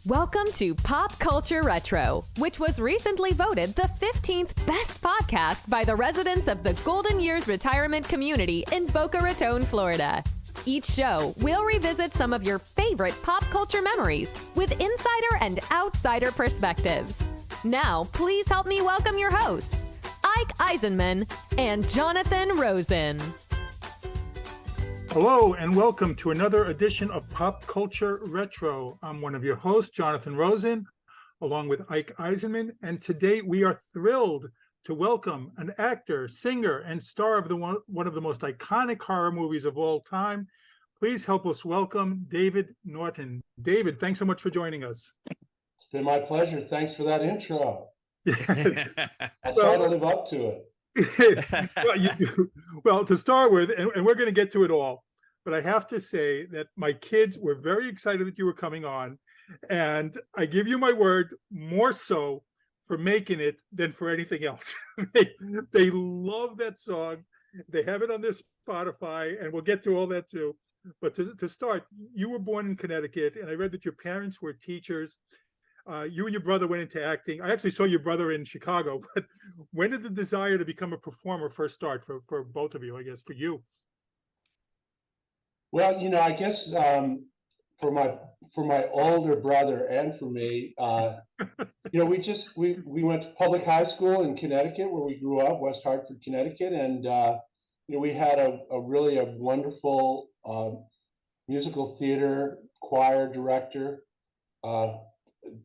Welcome to Pop Culture Retro, which was recently voted the 15th best podcast by the residents of the Golden Years Retirement Community in Boca Raton, Florida. Each show, we'll revisit some of your favorite pop culture memories with insider and outsider perspectives. Now, please help me welcome your hosts, Ike Eisenmann and Jonathan Rosen. Hello and welcome to another edition of Pop Culture Retro. I'm one of your hosts, Jonathan Rosen, along with Ike Eisenmann, and today we are thrilled to welcome an actor, singer, and star of one of the most iconic horror movies of all time. Please help us welcome David Naughton. David, thanks so much for joining us. It's been my pleasure. Thanks for that intro. I'll try to live up to it. Well, you do. Well, to start with, and we're going to get to it all, but I have to say that my kids were very excited that you were coming on, and I give you my word, more so for Makin It than for anything else. They love that song. They have it on their Spotify, and we'll get to all that too. But to start, you were born in Connecticut, and I read that your parents were teachers. You and your brother went into acting. I actually saw your brother in Chicago, but when did the desire to become a performer first start for both of you, I guess, for you? Well, I guess for my older brother and for me, we went to public high school in Connecticut where we grew up, West Hartford, Connecticut, and we had a really wonderful musical theater choir director,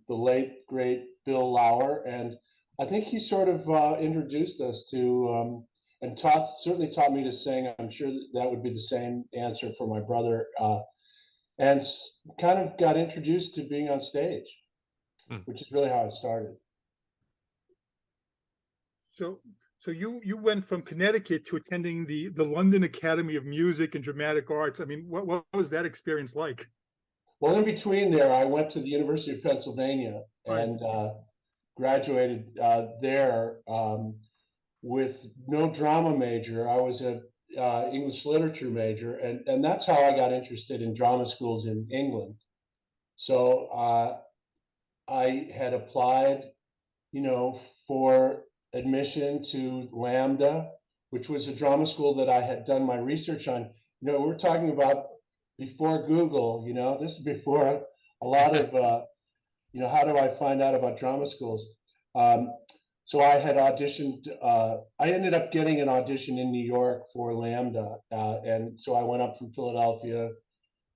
the late great Bill Lauer, and I think he sort of introduced us to and certainly taught me to sing. I'm sure that would be the same answer for my brother, and kind of got introduced to being on stage, which is really how it started. So you went from Connecticut to attending the London Academy of Music and Dramatic Arts. I mean, what was that experience like? Well, in between there, I went to the University of Pennsylvania and graduated there with no drama major. I was a English literature major, and that's how I got interested in drama schools in England. So I had applied, for admission to Lambda, which was a drama school that I had done my research on. We're talking about before Google, this is before a lot of, how do I find out about drama schools? So I had auditioned, I ended up getting an audition in New York for Lambda. And so I went up from Philadelphia,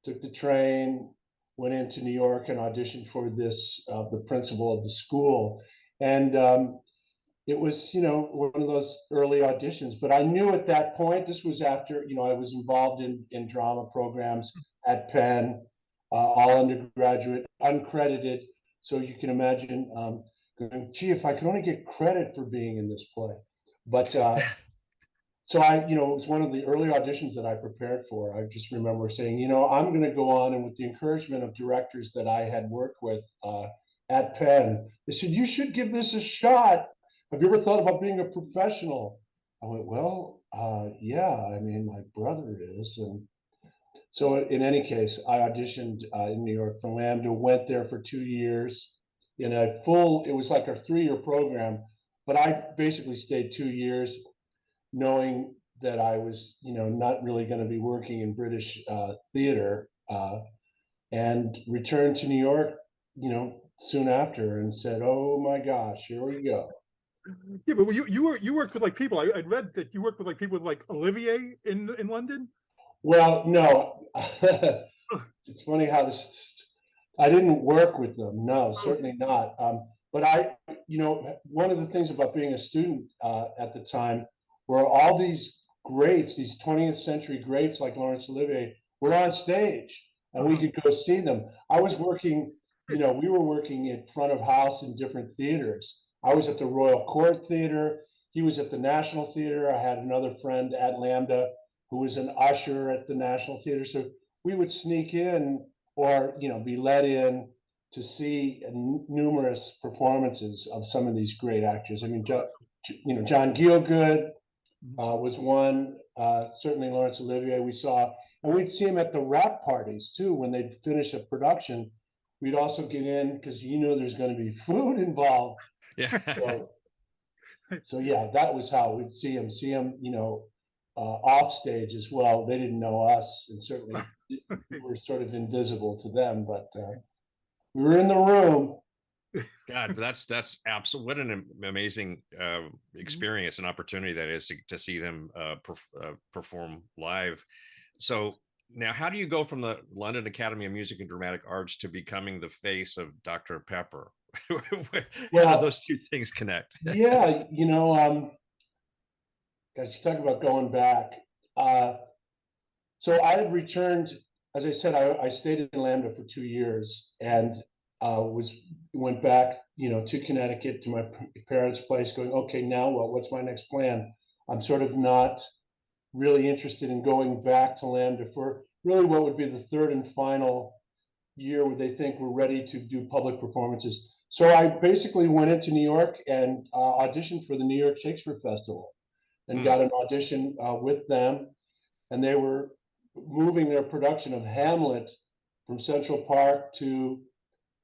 took the train, went into New York and auditioned for this, the principal of the school. And it was, one of those early auditions, but I knew at that point, this was after, I was involved in drama programs at Penn, all undergraduate, uncredited. So you can imagine, going, gee, if I could only get credit for being in this play. But so it was one of the early auditions that I prepared for. I just remember saying, I'm going to go on, and with the encouragement of directors that I had worked with at Penn, they said, you should give this a shot. Have you ever thought about being a professional? I went, well, yeah, I mean, my brother is. And so in any case, I auditioned in New York for Lambda, went there for 2 years in it was like a 3-year program, but I basically stayed 2 years knowing that I was, not really going to be working in British theater, and returned to New York, soon after and said, oh my gosh, here we go. Yeah, but you worked with people. I read that you worked with people like Olivier in London. Well, no, it's funny how I didn't work with them. No, certainly not. But one of the things about being a student at the time were all these greats, these 20th century greats like Laurence Olivier were on stage, and we could go see them. I was working, we were working in front of house in different theaters. I was at the Royal Court Theater. He was at the National Theater. I had another friend at Lambda who was an usher at the National Theater. So we would sneak in or, be let in to see numerous performances of some of these great actors. I mean, John Gielgud was one, certainly Laurence Olivier we saw, and we'd see him at the wrap parties too when they'd finish a production. we'd also get in because there's going to be food involved. Yeah. So yeah, that was how we'd see him, off stage as well. They didn't know us, and certainly we were sort of invisible to them, but we were in the room. God, that's absolutely what an amazing experience and opportunity that is to see them perform live. So now, how do you go from the London Academy of Music and Dramatic Arts to becoming the face of Dr. Pepper? How do those two things connect? Yeah, gosh, you talk about going back. So I had returned, as I said, I stayed in Lambda for 2 years and went back, to Connecticut to my parents' place, going, okay, now what? What's my next plan? I'm sort of not really interested in going back to Lambda for really what would be the third and final year where they think we're ready to do public performances. So I basically went into New York and auditioned for the New York Shakespeare Festival and got an audition with them. And they were moving their production of Hamlet from Central Park to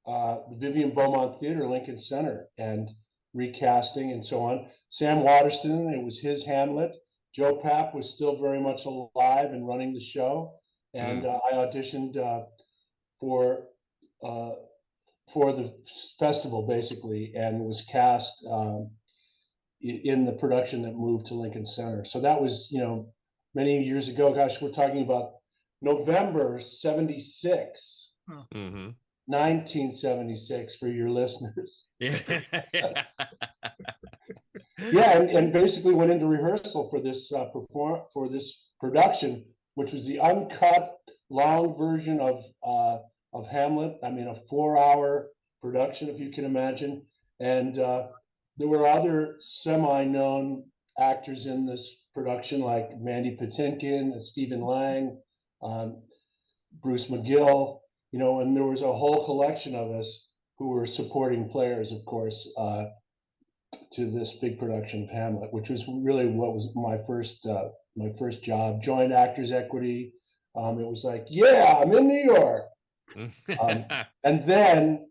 the Vivian Beaumont Theater, Lincoln Center, and recasting and so on. Sam Waterston, it was his Hamlet. Joe Papp was still very much alive and running the show. And I auditioned for the festival, basically, and was cast in the production that moved to Lincoln Center. So that was, many years ago. Gosh, we're talking about November 76. Mm-hmm. 1976 for your listeners. Yeah. Yeah, and basically went into rehearsal for this production, which was the uncut long version of Hamlet. I mean, a 4-hour production, if you can imagine. And there were other semi-known actors in this production, like Mandy Patinkin, Stephen Lang, Bruce McGill. And there was a whole collection of us who were supporting players, of course, to this big production of Hamlet, which was really what was my first job. Joined Actors Equity. It was like, yeah, I'm in New York. And then,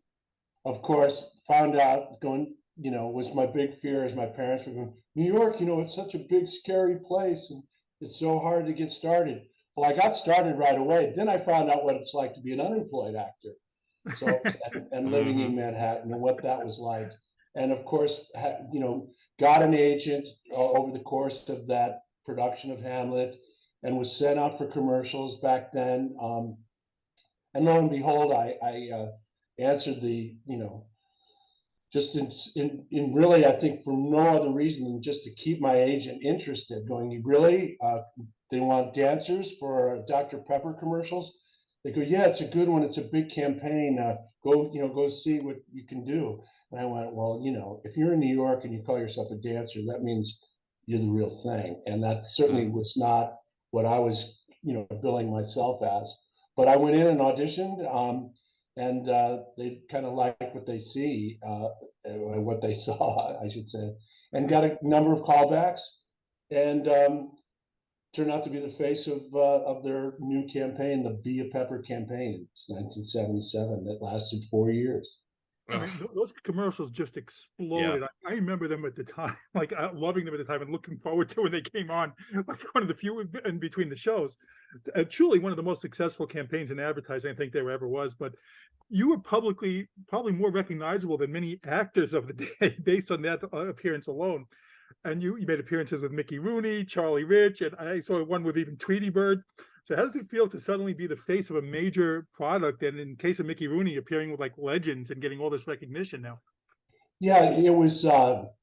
of course, found out was my big fear as my parents were going, New York, it's such a big, scary place, and it's so hard to get started. Well, I got started right away. Then I found out what it's like to be an unemployed actor. So, and living in Manhattan and what that was like. And of course, got an agent over the course of that production of Hamlet and was sent out for commercials back then. And lo and behold, I answered the, just in really, I think for no other reason than just to keep my agent interested, going, you really, they want dancers for Dr. Pepper commercials? They go, yeah, it's a good one. It's a big campaign. Go see what you can do. And I went, well, if you're in New York and you call yourself a dancer, that means you're the real thing. And that certainly was not what I was, billing myself as. But I went in and auditioned, and they kind of like what they see, what they saw, I should say, and got a number of callbacks, and turned out to be the face of their new campaign, the Be a Pepper campaign. It's 1977 that lasted 4 years. I mean, those commercials just exploded. Yeah. I remember them at the time, like loving them at the time and looking forward to when they came on, like one of the few in between the shows. Truly one of the most successful campaigns in advertising I think there ever was. But you were publicly probably more recognizable than many actors of the day based on that appearance alone. And you made appearances with Mickey Rooney, Charlie Rich, and I saw one with even Tweety Bird. So how does it feel to suddenly be the face of a major product, and in case of Mickey Rooney, appearing with like legends and getting all this recognition now? Yeah, it was, well,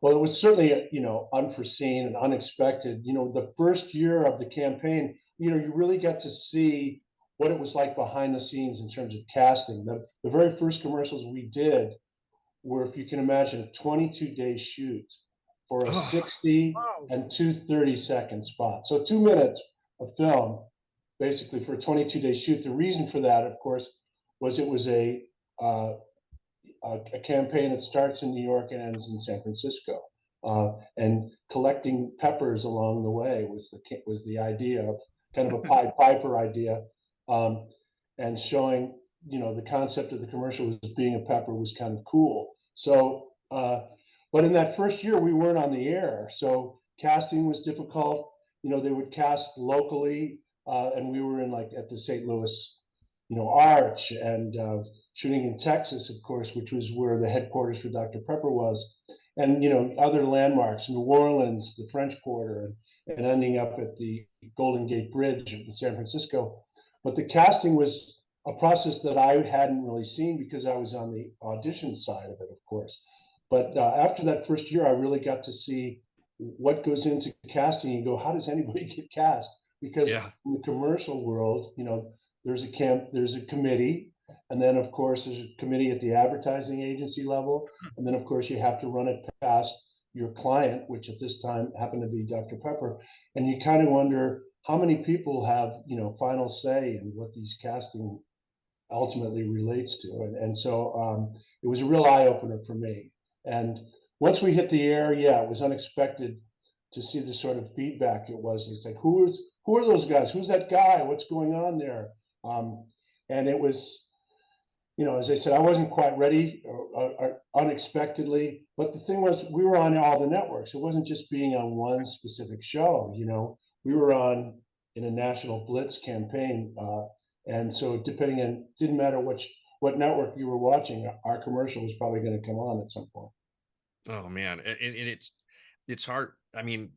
it was certainly, unforeseen and unexpected. The first year of the campaign, you really got to see what it was like behind the scenes in terms of casting. The very first commercials we did were, if you can imagine, a 22-day shoot for a 60 and 2 30-second spot. So 2 minutes of film, basically, for a 22-day shoot. The reason for that, of course, was it was a campaign that starts in New York and ends in San Francisco, and collecting peppers along the way was the idea of kind of a Pied Piper idea, and showing the concept of the commercial was being a pepper was kind of cool. So, but in that first year, we weren't on the air. So casting was difficult. They would cast locally, and we were in like at the St. Louis, Arch, and shooting in Texas, of course, which was where the headquarters for Dr. Pepper was. And, other landmarks, New Orleans, the French Quarter, and ending up at the Golden Gate Bridge in San Francisco. But the casting was a process that I hadn't really seen because I was on the audition side of it, of course. But after that first year, I really got to see what goes into casting and go, how does anybody get cast? Because in the commercial world, there's a committee, and then of course there's a committee at the advertising agency level, and then of course you have to run it past your client, which at this time happened to be Dr. Pepper, and you kind of wonder how many people have final say in what these casting ultimately relates to, and so it was a real eye opener for me. And once we hit the air, it was unexpected to see the sort of feedback it was. It's like, who are those guys? Who's that guy? What's going on there? And it was, as I said, I wasn't quite ready or unexpectedly. But the thing was, we were on all the networks. It wasn't just being on one specific show. We were on in a national blitz campaign, and so didn't matter what network you were watching, our commercial was probably going to come on at some point. Oh man, and it's hard. I mean,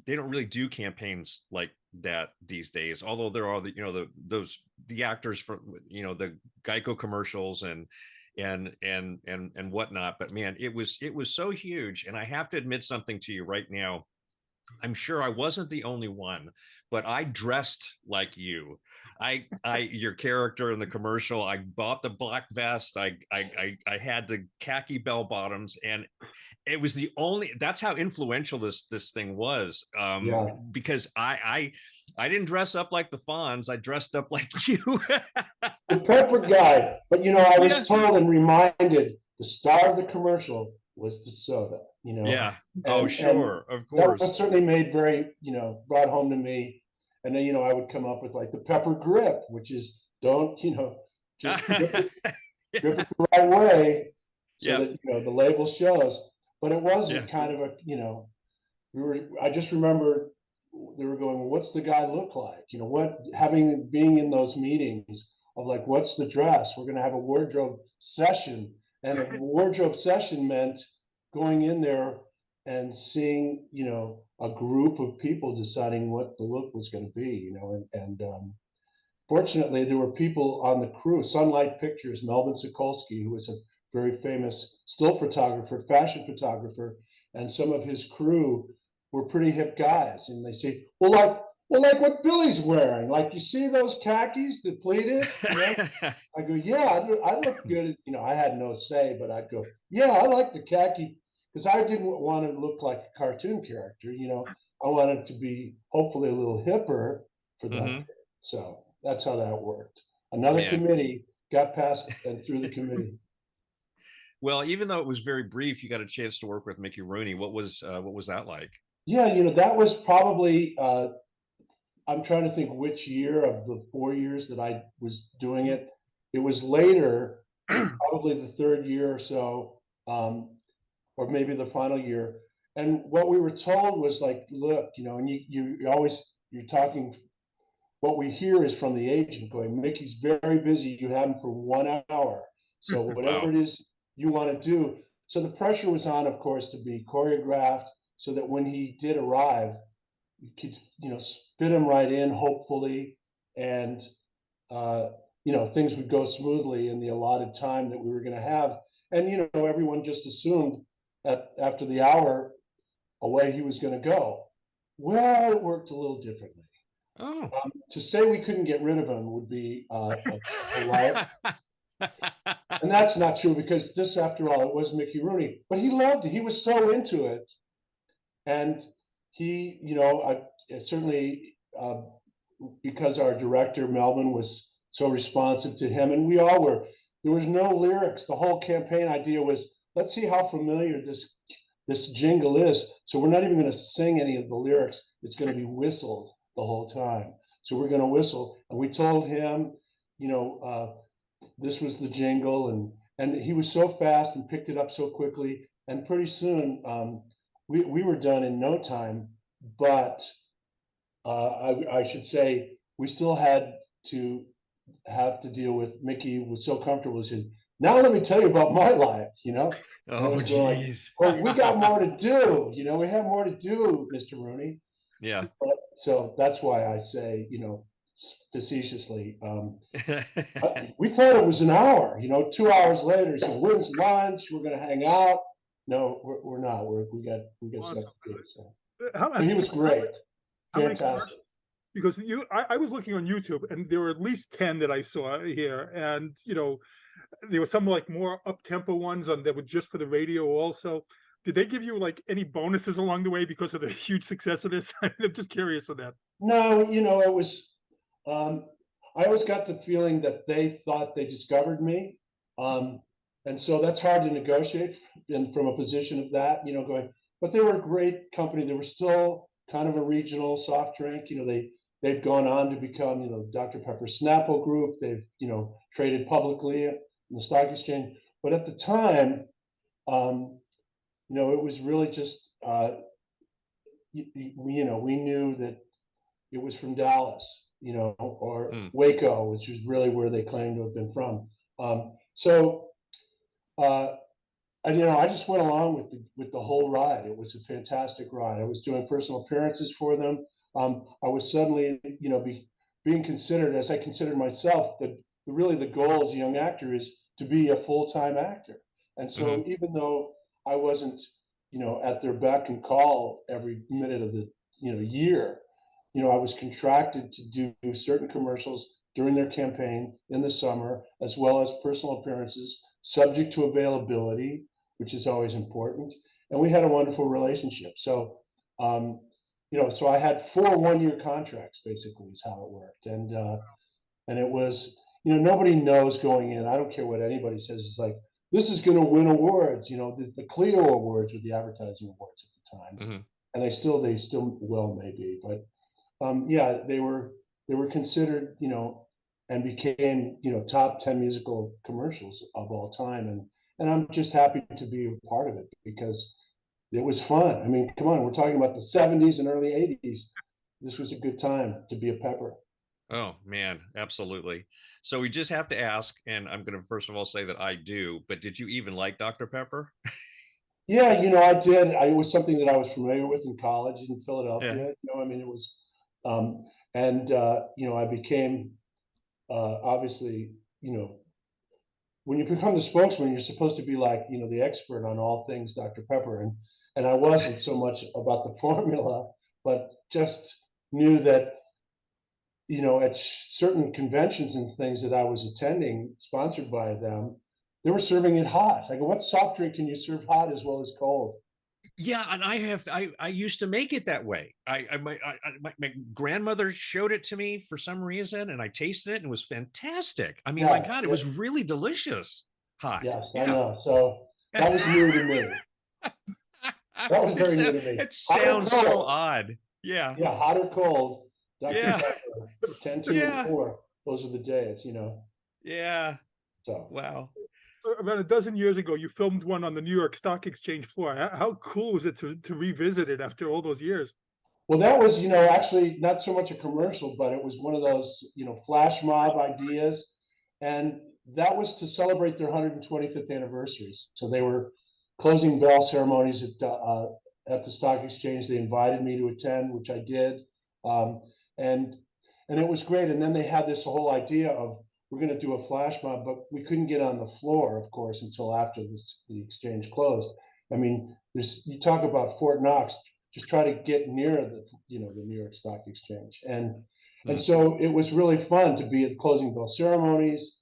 they don't really do campaigns like that these days. Although there are the actors from the Geico commercials and whatnot. But man, it was so huge. And I have to admit something to you right now. I'm sure I wasn't the only one, but I dressed like you. Your character in the commercial, I bought the black vest. I had the khaki bell bottoms, and it was that's how influential this thing was. Because I didn't dress up like the Fonz. I dressed up like you. The Pepper guy. But I was told and reminded the star of the commercial was the soda. Yeah. And, sure. Of course. That was certainly made very, brought home to me. And then, I would come up with like the Pepper grip, which is just grip it the right way so that, the label shows. But it wasn't kind of I just remember they were going, well, what's the guy look like? Being in those meetings of like, what's the dress? We're going to have a wardrobe session. And a wardrobe session meant going in there and seeing, a group of people deciding what the look was going to be, and fortunately there were people on the crew, Sunlight Pictures, Melvin Sokolsky, who was a very famous still photographer, fashion photographer, and some of his crew were pretty hip guys. And they say, well, like what Billy's wearing, like, you see those khakis, the pleated? I go, yeah, I look good. I had no say, but I'd go, yeah, I like the khaki, because I didn't want to look like a cartoon character. I wanted to be hopefully a little hipper for that. So that's how that worked. Another committee got passed and through the committee. Well, even though it was very brief, you got a chance to work with Mickey Rooney. What was that like? Yeah, that was probably, I'm trying to think which year of the 4 years that I was doing it. It was later, probably the third year or so, or maybe the final year. And what we were told was like, look, and you're talking, what we hear is from the agent going, Mickey's very busy. You have him for 1 hour. So whatever it is you want to do. So the pressure was on, of course, to be choreographed so that when he did arrive, you could, fit him right in, hopefully. And, things would go smoothly in the allotted time that we were going to have. And, everyone just assumed that after the hour away he was going to go. Well, it worked a little differently. To say we couldn't get rid of him would be a lie. And that's not true, because this, after all, it was Mickey Rooney. But he loved it. He was so into it. And he, certainly because our director, Melvin, was so responsive to him, and we all were. There was no lyrics. The whole campaign idea was, let's see how familiar this jingle is. So we're not even going to sing any of the lyrics. It's going to be whistled the whole time. So we're going to whistle. And we told him, this was the jingle, and he was so fast and picked it up so quickly, and pretty soon we were done in no time. But I should say we still had to deal with Mickey was so comfortable. He said, "Now let me tell you about my life," Oh, geez. Well, we got more to do. We have more to do, Mr. Rooney. Yeah. So that's why I say, facetiously, we thought it was an hour. 2 hours later, he said, "When's lunch? We're going to hang out." No, we're not. We got Awesome. stuff to do. So he was great. Fantastic. Because I was looking on YouTube, and there were at least 10 that I saw here, and there were some like more up-tempo ones that were just for the radio also. Did they give you like any bonuses along the way because of the huge success of this? I'm just curious on that. No, it was I always got the feeling that they thought they discovered me, and so that's hard to negotiate from a position of that, going. But they were a great company. They were still kind of a regional soft drink. They've gone on to become, Dr. Pepper Snapple Group. They've, traded publicly in the stock exchange. But at the time, it was really just, we knew that it was from Dallas, or Waco, which was really where they claimed to have been from. I just went along with the whole ride. It was a fantastic ride. I was doing personal appearances for them. I was suddenly, being considered, as I considered myself, that really the goal as a young actor is to be a full-time actor. And so even though I wasn't, at their beck and call every minute of the, year, I was contracted to do certain commercials during their campaign in the summer, as well as personal appearances, subject to availability, which is always important. And we had a wonderful relationship. So, so I had 4 one-year contracts, basically, is how it worked. And it was, nobody knows going in. I don't care what anybody says. It's like, this is going to win awards, the Clio Awards were the advertising awards at the time. And they still will, maybe. But yeah, they were considered, and became, top 10 musical commercials of all time. And I'm just happy to be a part of it because it was fun. I mean, come on, we're talking about the 70s and early 80s. This was a good time to be a Pepper. Oh, man, absolutely. So we just have to ask, and I'm going to first of all say that I do, but did you even like Dr. Pepper? Yeah, I did. It was something that I was familiar with in college in Philadelphia. Yeah. I mean, it was, I became, obviously, when you become the spokesman, you're supposed to be like, the expert on all things Dr. Pepper. And I wasn't so much about the formula, but just knew that, at certain conventions and things that I was attending, sponsored by them, they were serving it hot. I go, what soft drink can you serve hot as well as cold? Yeah, and I used to make it that way. My grandmother showed it to me for some reason, and I tasted it, and it was fantastic. I mean, my God, it was really delicious. Hot. Yes, yeah. I know. So that was new to me. That was very new to me. It sounds so odd. Yeah. Yeah, hot or cold. Dr. Pepper, 10, 2, and 4. Those are the days, Yeah. So wow. About a dozen years ago, you filmed one on the New York Stock Exchange floor. How cool was it to revisit it after all those years? Well, that was, actually not so much a commercial, but it was one of those, flash mob ideas. And that was to celebrate their 125th anniversaries. So they were closing bell ceremonies at the Stock Exchange. They invited me to attend, which I did. And it was great. And then they had this whole idea of, we're going to do a flash mob, but we couldn't get on the floor, of course, until after the exchange closed. I mean, you talk about Fort Knox, just try to get near the New York Stock Exchange. And so it was really fun to be at closing bell ceremonies.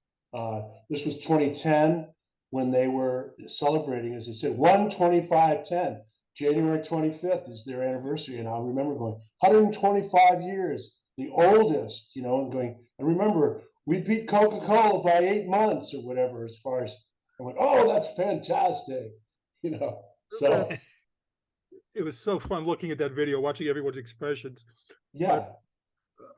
This was 2010 when they were celebrating, as I said, 12510. January 25th is their anniversary. And I remember going, 125 years, the oldest, and going, and remember, we beat Coca-Cola by 8 months or whatever, as far as I went, oh, that's fantastic. So it was so fun looking at that video, watching everyone's expressions. Yeah.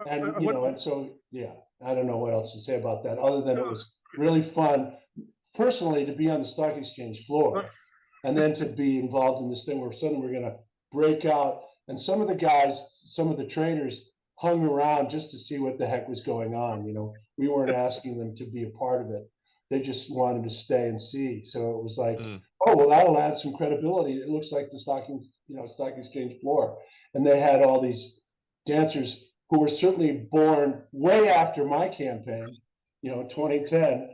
And, and so, yeah, I don't know what else to say about that, other than it was really fun, personally, to be on the stock exchange floor, and then to be involved in this thing where suddenly we're going to break out. And some of the guys, some of the traders, hung around just to see what the heck was going on. We weren't asking them to be a part of it. They just wanted to stay and see. So it was like, oh, well, that'll add some credibility. It looks like the stock exchange floor. And they had all these dancers who were certainly born way after my campaign, 2010.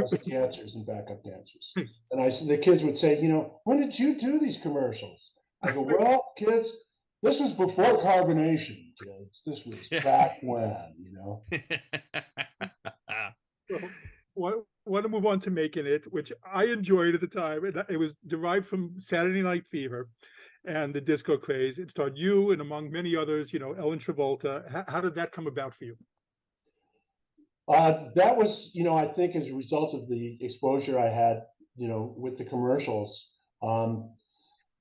As dancers and backup dancers. And the kids would say, when did you do these commercials? I go, well, kids, this was before carbonation, kids. This was back when, Well, want to move on to Makin It, which I enjoyed at the time. It was derived from Saturday Night Fever and the disco craze. It starred you and, among many others, Ellen Travolta. How did that come about for you? That was, I think as a result of the exposure I had, with the commercials.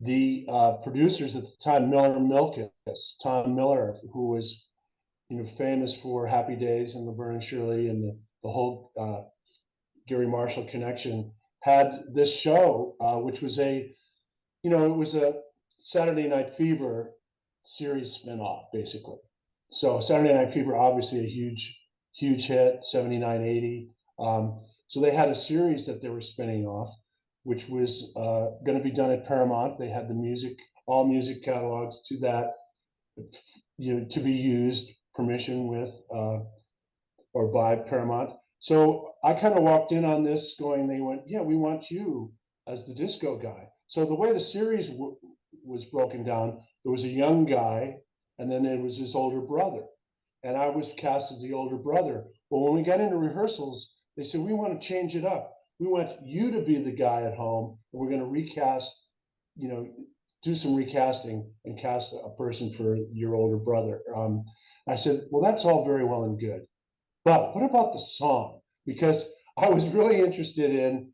The producers at the time, Miller Milkus, Tom Miller, who was, famous for Happy Days and Laverne and Shirley and the whole Gary Marshall connection, had this show, which was it was a Saturday Night Fever series spinoff, basically. So Saturday Night Fever, obviously a huge hit, 79, 80. So they had a series that they were spinning off, which was going to be done at Paramount. They had all music catalogs to that, to be used, permission with or by Paramount. So I kind of walked in on this going, they went, yeah, we want you as the disco guy. So the way the series was broken down, there was a young guy, and then there was his older brother. And I was cast as the older brother. But when we got into rehearsals, they said, we want to change it up. We want you to be the guy at home. And we're going to recast, do some recasting and cast a person for your older brother. I said, well, that's all very well and good. But what about the song? Because I was really interested in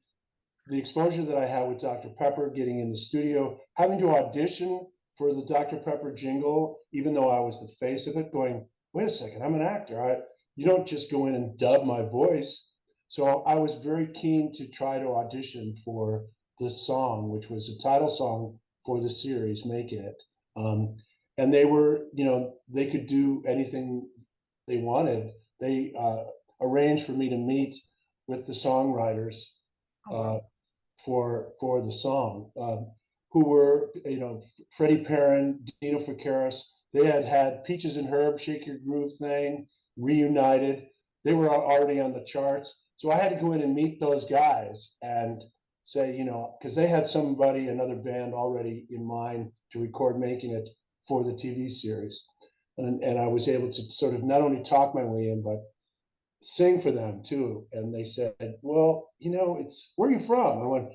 the exposure that I had with Dr. Pepper, getting in the studio, having to audition for the Dr. Pepper jingle, even though I was the face of it, going, wait a second, I'm an actor. You don't just go in and dub my voice. So I was very keen to try to audition for this song, which was a title song for the series, Makin It. And they were, they could do anything they wanted. They arranged for me to meet with the songwriters for the song, who were, Freddie Perrin, Dino Fakaris. They had Peaches and Herb, Shake Your Groove thing, reunited. They were already on the charts. So I had to go in and meet those guys and say, because they had another band already in mind to record Makin It for the TV series. And I was able to sort of not only talk my way in, but sing for them too. And they said, well, where are you from? I went,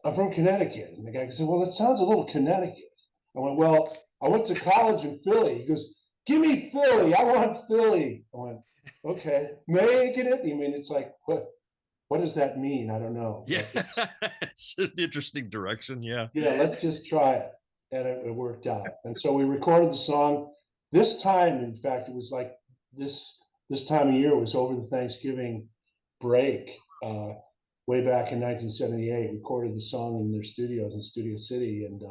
I'm from Connecticut. And the guy said, well, that sounds a little Connecticut. I went, well, I went to college in Philly. He goes, give me Philly. I want Philly. I went, okay, Makin It. I mean, it's like, what does that mean? I don't know. Yeah, it's an interesting direction. Yeah. Yeah, let's just try it. And it worked out. And so we recorded the song. This time, in fact, it was like this time of year was over the Thanksgiving break, way back in 1978. Recorded the song in their studios in Studio City, and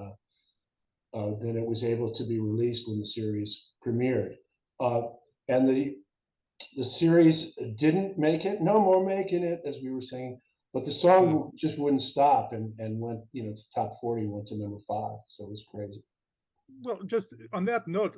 then it was able to be released when the series premiered. And the series didn't make it, no more Makin It, as we were saying, but the song just wouldn't stop and went, to top 40, went to number 5. So it was crazy. Well, just on that note,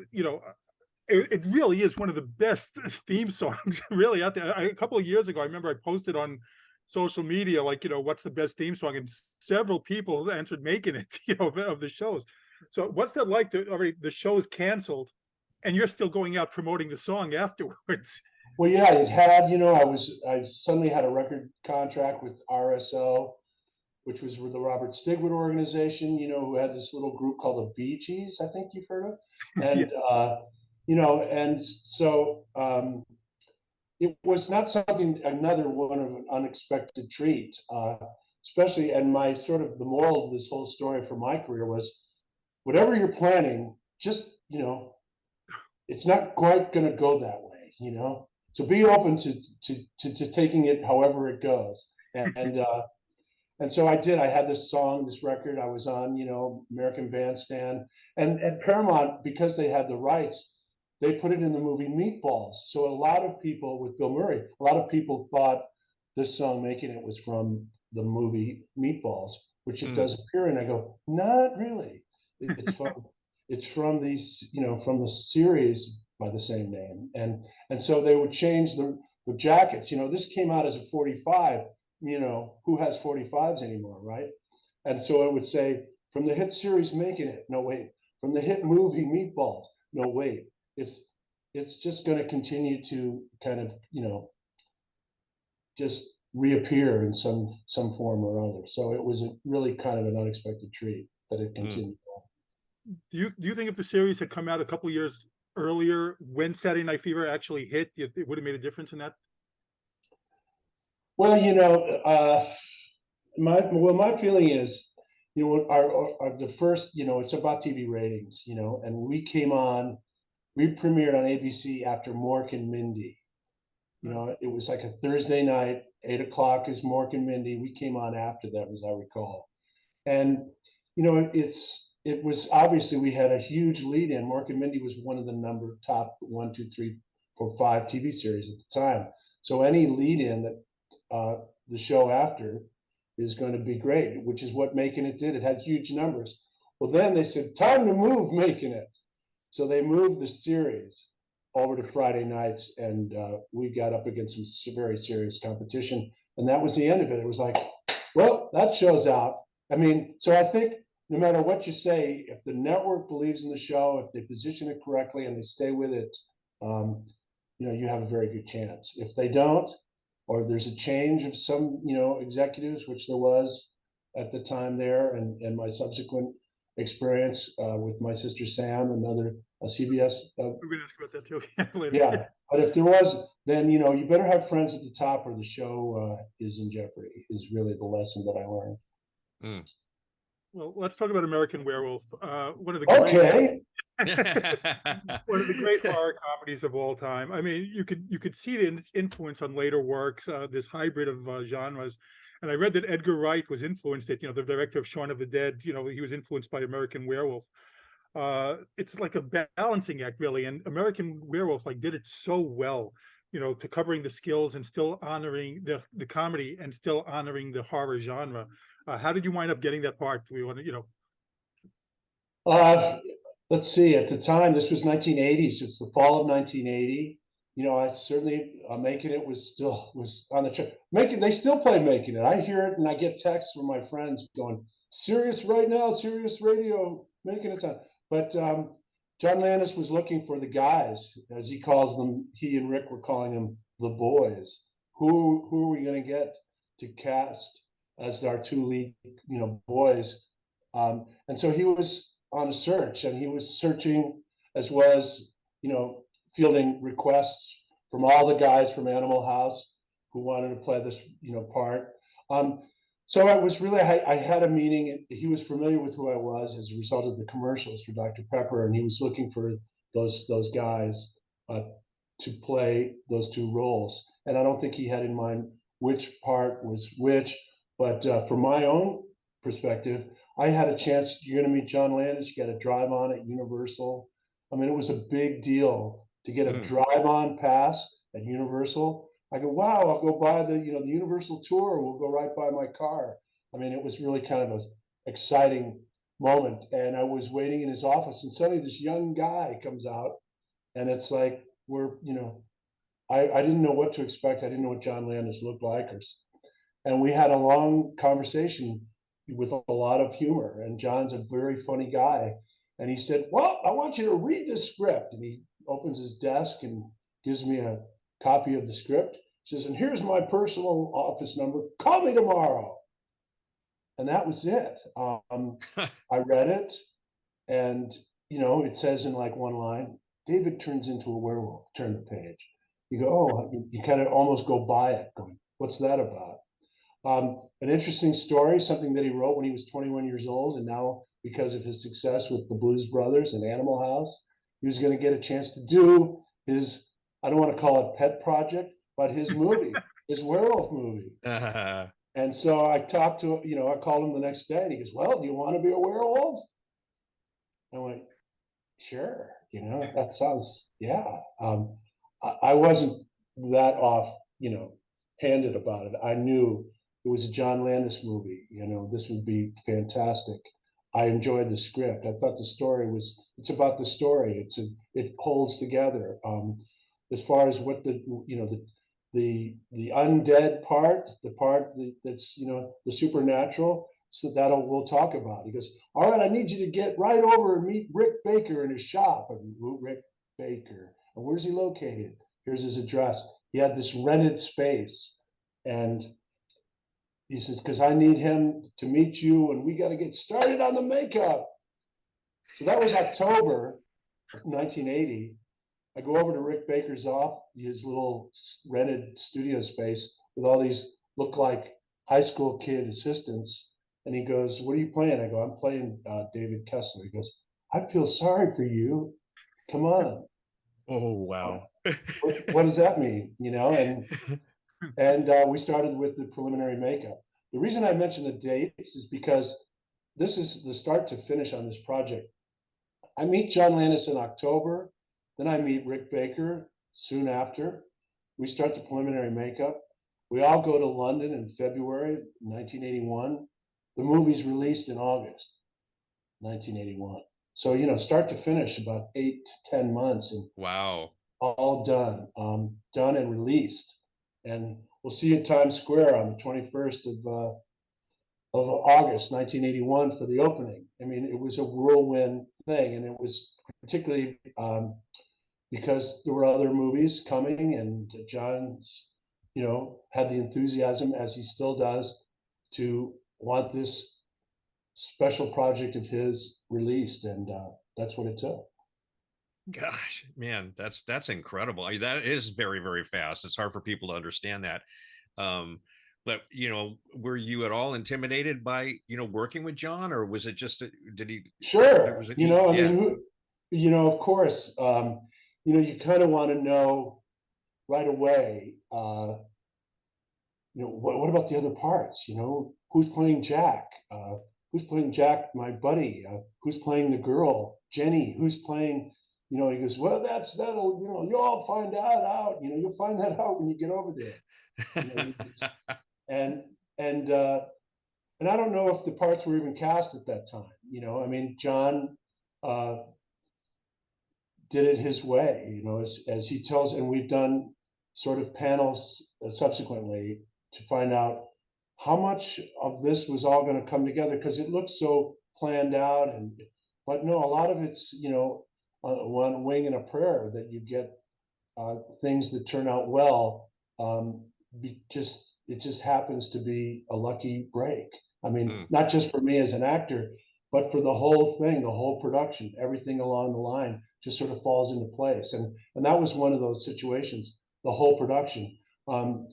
it really is one of the best theme songs really out there. A couple of years ago, I remember I posted on social media, like, what's the best theme song? And several people answered Makin It, of the shows. So what's that like? The show is canceled and you're still going out promoting the song afterwards. Well, yeah, it had, I suddenly had a record contract with RSO, which was with the Robert Stigwood organization, who had this little group called the Bee Gees, I think you've heard of. And, and so it was not another one of an unexpected treat, especially, and the moral of this whole story for my career was, whatever you're planning, just, it's not quite going to go that way. So be open to taking it however it goes. And so I did. I had this song, this record. I was on, American Bandstand, and Paramount, because they had the rights, they put it in the movie Meatballs. So a lot of people, with Bill Murray, a lot of people thought this song "Making It" was from the movie Meatballs, which it does appear in. I go, not really. It's from these, from the series by the same name, and so they would change the jackets. This came out as a 45. Who has 45s anymore, right? And so it would say, from the hit series Making It. No, wait. From the hit movie Meatballs. No, wait. It's just going to continue to kind of, just reappear in some form or other. So it was really kind of an unexpected treat that it continued on. Do you think if the series had come out a couple of years earlier, when Saturday Night Fever actually hit, it would have made a difference in that? Well, my feeling is, our the first, it's about TV ratings, and we premiered on ABC after Mork and Mindy. It was like a Thursday night, 8 o'clock is Mork and Mindy. We came on after that, as I recall. And, it was obviously, we had a huge lead in. Mork and Mindy was one of the top 1, 2, 3, 4, 5 TV series at the time. So any lead in that the show after is going to be great, which is what Making It did. It had huge numbers. Well, then they said, time to move Making It. So they moved the series over to Friday nights, and we got up against some very serious competition. And that was the end of it. It was like, well, that show's out. So I think no matter what you say, if the network believes in the show, if they position it correctly and they stay with it, you have a very good chance. If they don't, or if there's a change of some, executives, which there was at the time there, and my subsequent experience with my sister Sam, another CBS. We're going to ask about that too later. Yeah, but if there was, then you better have friends at the top, or the show is in jeopardy. Is really the lesson that I learned. Well, let's talk about American Werewolf. One of the one of the great horror comedies of all time. You could see its influence on later works, this hybrid of genres. And I read that Edgar Wright was influenced. The director of Shaun of the Dead. He was influenced by American Werewolf. It's like a balancing act, really. And American Werewolf did it so well. To covering the skills and still honoring the comedy and still honoring the horror genre. How did you wind up getting that part? Do we want to, let's see. At the time, this was 1980, so it's the fall of 1980. I certainly Making It was on the track. They still play Making It. I hear it and I get texts from my friends going, "Serious right now, Serious Radio, Making It on." But John Landis was looking for the guys, as he calls them. He and Rick were calling them the boys. Who are we going to get to cast as our two lead, boys? And so he was on a search, and he was searching as well as, fielding requests from all the guys from Animal House who wanted to play this, part. So I was really, I had a meeting. He was familiar with who I was as a result of the commercials for Dr. Pepper, and he was looking for those guys to play those two roles. And I don't think he had in mind which part was which, but from my own perspective, I had a chance. You're going to meet John Landis. You got to drive on at Universal. It was a big deal to get a drive-on pass at Universal. I go, wow, I'll go by the Universal tour. We'll go right by my car. It was really kind of an exciting moment. And I was waiting in his office, and suddenly this young guy comes out, and it's like, I didn't know what to expect. I didn't know what John Landis looked like. And we had a long conversation with a lot of humor. And John's a very funny guy. And he said, well, I want you to read this script. And he opens his desk and gives me a copy of the script. He says, and here's my personal office number. Call me tomorrow. And that was it. I read it, and it says in one line, David turns into a werewolf. Turn the page. You go, oh, you kind of almost go by it, going, what's that about? An interesting story, something that he wrote when he was 21 years old, and now because of his success with the Blues Brothers and Animal House, he was going to get a chance to do his I don't want to call it pet project, but his movie, his werewolf movie. And so I talked to, I called him the next day and he goes, well, do you want to be a werewolf? I went, sure. That sounds, yeah. I wasn't that off, handed about it. I knew it was a John Landis movie. This would be fantastic. I enjoyed the script. I thought the story it's about the story. It holds together. As far as what the undead part, the part that's, the supernatural, so we'll talk about. He goes, all right, I need you to get right over and meet Rick Baker in his shop. Rick Baker. And where's he located? Here's his address. He had this rented space. And he says, because I need him to meet you and we got to get started on the makeup. So that was October of 1980. I go over to Rick Baker's his little rented studio space with all these look like high school kid assistants. And he goes, what are you playing? I go, I'm playing David Kessler. He goes, I feel sorry for you. Come on. Oh, wow. What does that mean? And we started with the preliminary makeup. The reason I mention the dates is because this is the start to finish on this project. I meet John Landis in October. Then I meet Rick Baker soon after. We start the preliminary makeup. We all go to London in February 1981. The movie's released in August 1981. So, start to finish, about 8 to 10 months. And wow. All done, done and released. And we'll see you at Times Square on the 21st of August 1981 for the opening. I mean, it was a whirlwind thing, and it was particularly because there were other movies coming, and John's, had the enthusiasm, as he still does, to want this special project of his released, and that's what it took. Gosh, man, that's incredible. That is very, very fast. It's hard for people to understand that. But were you at all intimidated by working with John, or was it just did he? Sure. Was it, mean, of course, you kind of want to know right away. What about the other parts? Who's playing Jack? Who's playing Jack, my buddy? Who's playing the girl, Jenny? Who's playing? He goes, well, that'll, you'll all find out. You'll find that out when you get over there. And I don't know if the parts were even cast at that time. John did it his way, as he tells, and we've done sort of panels subsequently to find out how much of this was all going to come together, because it looks so planned out, but no, a lot of it's one wing and a prayer that you get things that turn out well. It just happens to be a lucky break. Not just for me as an actor, but for the whole thing, the whole production, everything along the line just sort of falls into place. And that was one of those situations, the whole production. I'm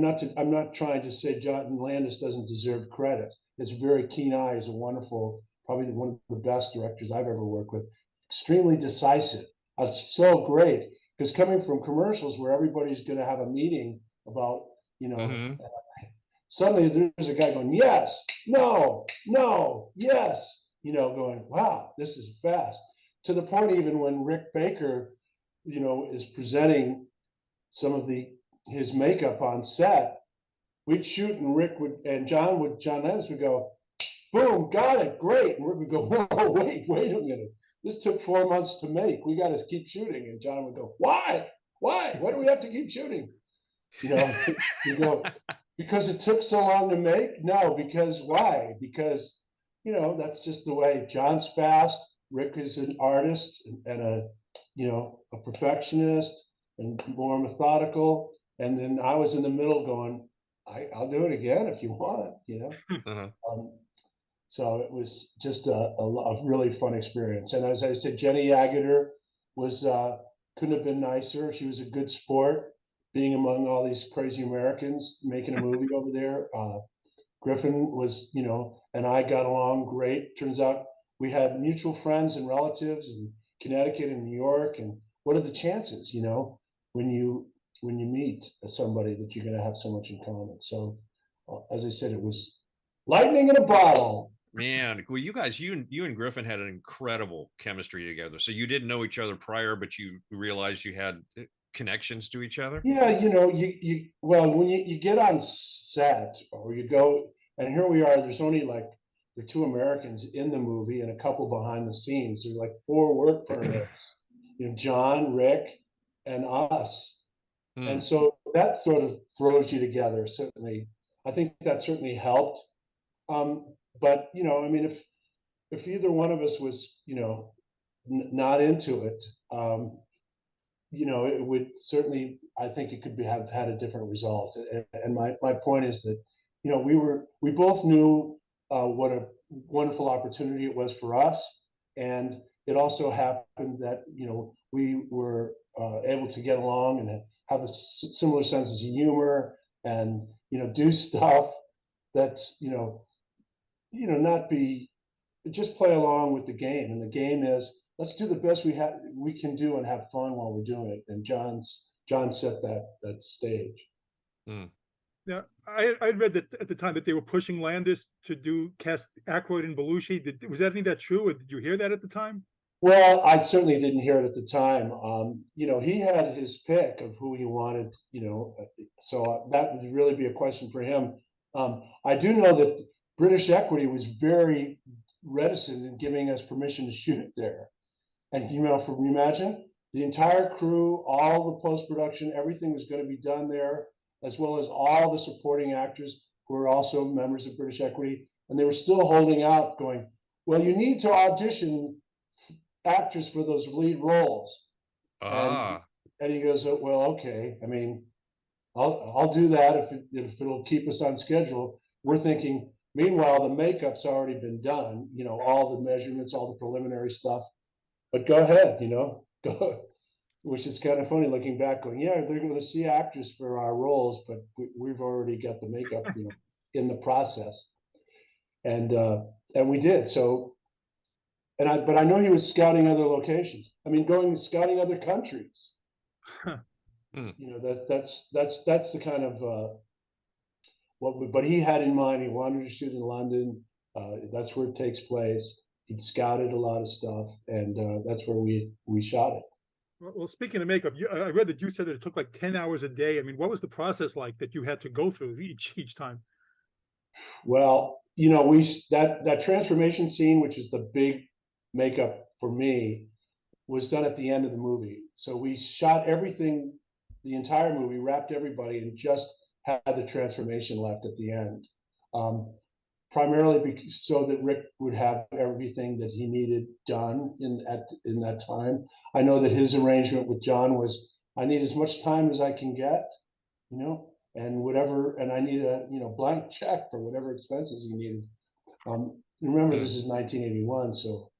not trying to say John Landis doesn't deserve credit. His very keen eye is probably one of the best directors I've ever worked with. Extremely decisive. It's so great, because coming from commercials where everybody's going to have a meeting about, suddenly there's a guy going, yes, no, yes, going, wow, this is fast. To the point even when Rick Baker, is presenting some of his makeup on set, we'd shoot and John Landis would go, boom, got it, great. And Rick would go, whoa, wait a minute. This took 4 months to make. We got to keep shooting. And John would go, why? Why do we have to keep shooting? You go, because it took so long to make? No, because why? Because, that's just the way. John's fast. Rick is an artist and a perfectionist and more methodical. And then I was in the middle going, I'll do it again if you want, So it was just a really fun experience. And as I said, Jenny Agutter couldn't have been nicer. She was a good sport, being among all these crazy Americans making a movie over there. Griffin was, and I got along great. Turns out we had mutual friends and relatives in Connecticut and New York. And what are the chances, when you meet somebody that you're going to have so much in common. So as I said, it was lightning in a bottle. Man, well, you guys, you and Griffin had an incredible chemistry together. So you didn't know each other prior, but you realized you had connections to each other. Yeah, well, when you get on set or you go, and here we are, there's only like there are 2 Americans in the movie and a couple behind the scenes. There's like 4 work permits, John, Rick, and us. And so that sort of throws you together. Certainly, I think that certainly helped. But I mean, if either one of us was, not into it, it would certainly, I think it could have had a different result. And my point is that, we both knew what a wonderful opportunity it was for us. And it also happened that, we were able to get along and have a similar senses of humor and, do stuff that's, not be, just play along with the game. And the game is, let's do the best we can do and have fun while we're doing it. And John set that stage. Now, I read that at the time that they were pushing Landis to cast Aykroyd and Belushi. Was that any of that true, or did you hear that at the time? Well, I certainly didn't hear it at the time. He had his pick of who he wanted, so that would really be a question for him. I do know that British Equity was very reticent in giving us permission to shoot there. And, from imagine the entire crew, all the post-production, everything was going to be done there, as well as all the supporting actors who were also members of British Equity. And they were still holding out going, well, you need to audition actors for those lead roles. And he goes, oh, well, okay. I mean, I'll do that if it'll keep us on schedule. We're thinking, meanwhile, the makeup's already been done, all the measurements, all the preliminary stuff. But go ahead, go, which is kind of funny looking back, going, yeah, they're going to see actors for our roles, but we've already got the makeup in the process. And we did. So, but I know he was scouting other locations. I mean, scouting other countries. That's the kind of but he had in mind. He wanted to shoot in London. That's where it takes place. He'd scouted a lot of stuff, and that's where we shot it. Well, speaking of makeup, I read that you said that it took like 10 hours a day. I mean, what was the process like that you had to go through each time? Well, that transformation scene, which is the big makeup for me, was done at the end of the movie. So we shot everything, the entire movie, wrapped everybody, and just had the transformation left at the end. Primarily so that Rick would have everything that he needed done in that time. I know that his arrangement with John was, I need as much time as I can get, and whatever, and I need a blank check for whatever expenses he needed. Remember, this is 1981, so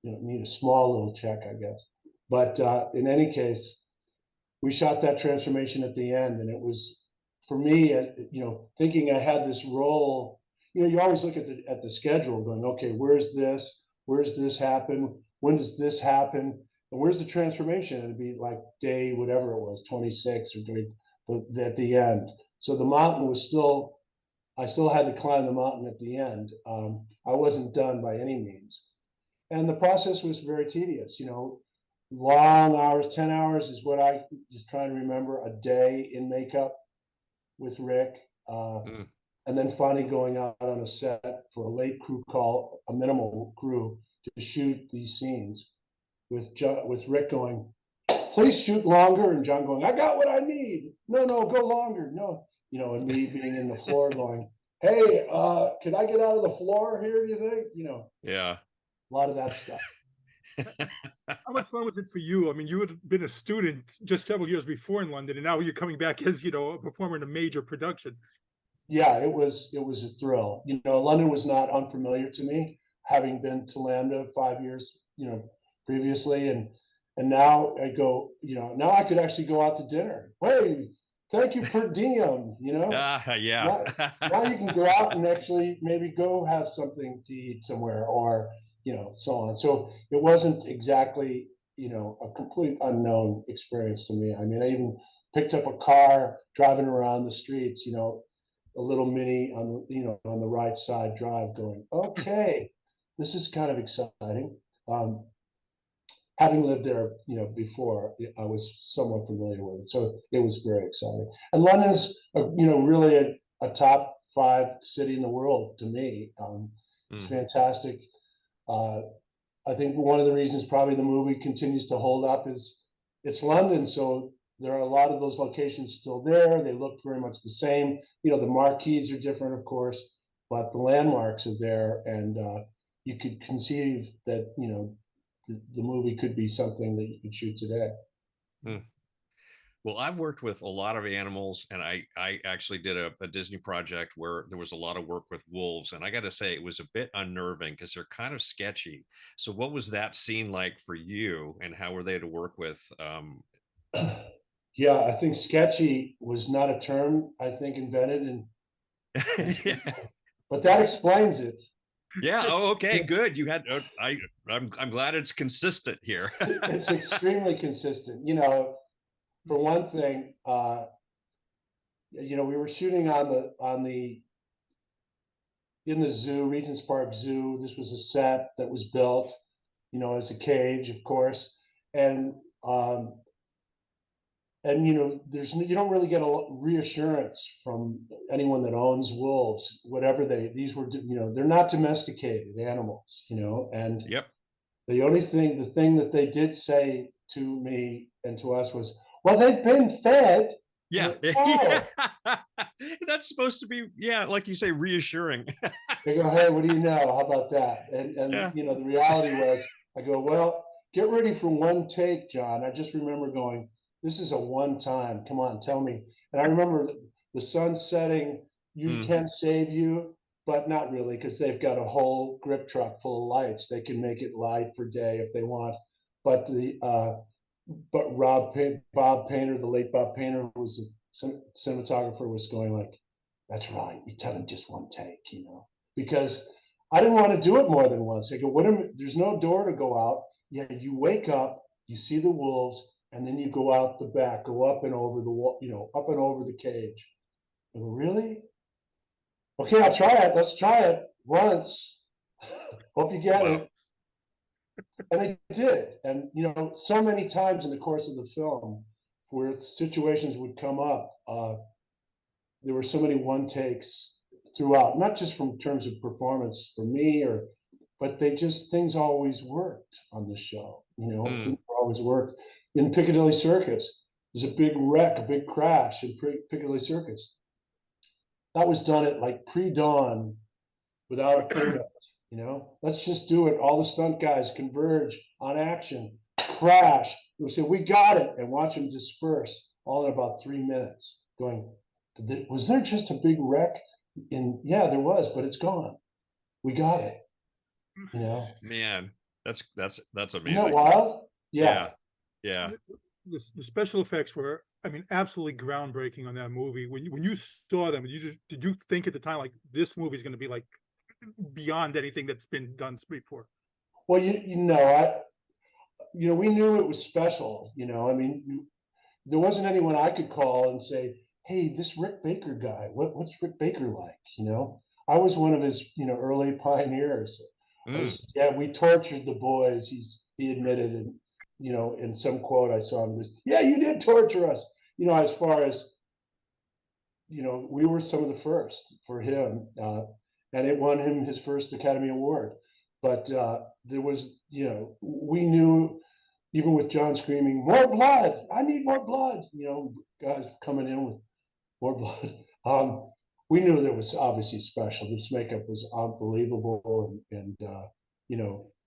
need a small little check, I guess. But in any case, we shot that transformation at the end, and it was, for me, thinking I had this role. You always look at the schedule, going, okay, where's this happen? When does this happen? And where's the transformation? It'd be like day whatever it was, 26 or at the end. So the mountain was I still had to climb the mountain at the end. I wasn't done by any means. And the process was very tedious, long hours. 10 hours is what I was trying to remember a day in makeup with Rick. And then finally going out on a set for a late crew call, a minimal crew, to shoot these scenes with Rick going, please shoot longer, and John going, I got what I need. No, go longer. No, and me being in the floor going, hey, can I get out of the floor here, do you think? Yeah. A lot of that stuff. How much fun was it for you? I mean, you had been a student just several years before in London, and now you're coming back as, a performer in a major production. Yeah, it was a thrill. London was not unfamiliar to me, having been to Lambda 5 years, previously. And now I go, now I could actually go out to dinner. Hey, thank you per diem, Yeah. Now you can go out and actually maybe go have something to eat somewhere, or, so on. So it wasn't exactly a complete unknown experience to me. I mean, I even picked up a car driving around the streets, a little mini on on the right side drive, going, okay, this is kind of exciting. Having lived there, before, I was somewhat familiar with it, so it was very exciting. And London's, really a top 5 city in the world to me. It's fantastic. I think one of the reasons probably the movie continues to hold up is it's London, so there are a lot of those locations still there. They look very much the same. The marquees are different, of course, but the landmarks are there, and you could conceive that the movie could be something that you could shoot today. Well, I've worked with a lot of animals, and I actually did a Disney project where there was a lot of work with wolves, and I got to say it was a bit unnerving because they're kind of sketchy. So what was that scene like for you, and how were they to work with? Yeah, I think sketchy was not a term I think invented, and Yeah. but that explains it. Yeah. Oh, okay. Good. You had. I'm glad it's consistent here. It's extremely consistent. For one thing, we were shooting in the zoo, Regent's Park Zoo. This was a set that was built, as a cage, of course, and you don't really get a reassurance from anyone that owns wolves, whatever these were, they're not domesticated animals, and Yep. the thing that they did say to me and to us was, well, they've been fed. Yeah. Oh. That's supposed to be, like you say, reassuring. They go, hey, what do you know? How about that? And Yeah. the reality was, I go, well, get ready for one take, John. I just remember going, this is a one time. Come on, tell me. And I remember the sun setting. You can save you, but not really, because they've got a whole grip truck full of lights. They can make it light for day if they want. But Bob Painter, the late Bob Painter, was a cinematographer, was going like, that's right. You tell him just one take, because I didn't want to do it more than once. I go, there's no door to go out. Yeah, you wake up, you see the wolves, and then you go out the back, go up and over the wall, up and over the cage. I go, really? Okay, I'll try it. Let's try it once. Hope you get it. And they did. And, so many times in the course of the film where situations would come up, there were so many one takes throughout, not just from terms of performance for me, but things always worked on the show. Things always worked. In Piccadilly Circus, there's a big wreck, a big crash in Piccadilly Circus. That was done at like pre-dawn without a permit. Let's just do it. All the stunt guys converge on action, crash. We say, we got it, and watch them disperse all in about 3 minutes. Going, was there just a big wreck? Yeah, there was, but it's gone. We got it. Man, that's amazing. Isn't that wild? Yeah. The special effects were, absolutely groundbreaking on that movie. When you saw them, did you think at the time, like, this movie is going to be like beyond anything that's been done before? Well, we knew it was special. There wasn't anyone I could call and say, hey, this Rick Baker guy, what's Rick Baker like? I was one of his, early pioneers. We tortured the boys. He admitted, and in some quote I saw him, yeah, you did torture us. As far as, we were some of the first for him, and it won him his first Academy Award. But there was, we knew, even with John screaming, more blood, I need more blood, guys coming in with more blood. We knew that was obviously special. This makeup was unbelievable, and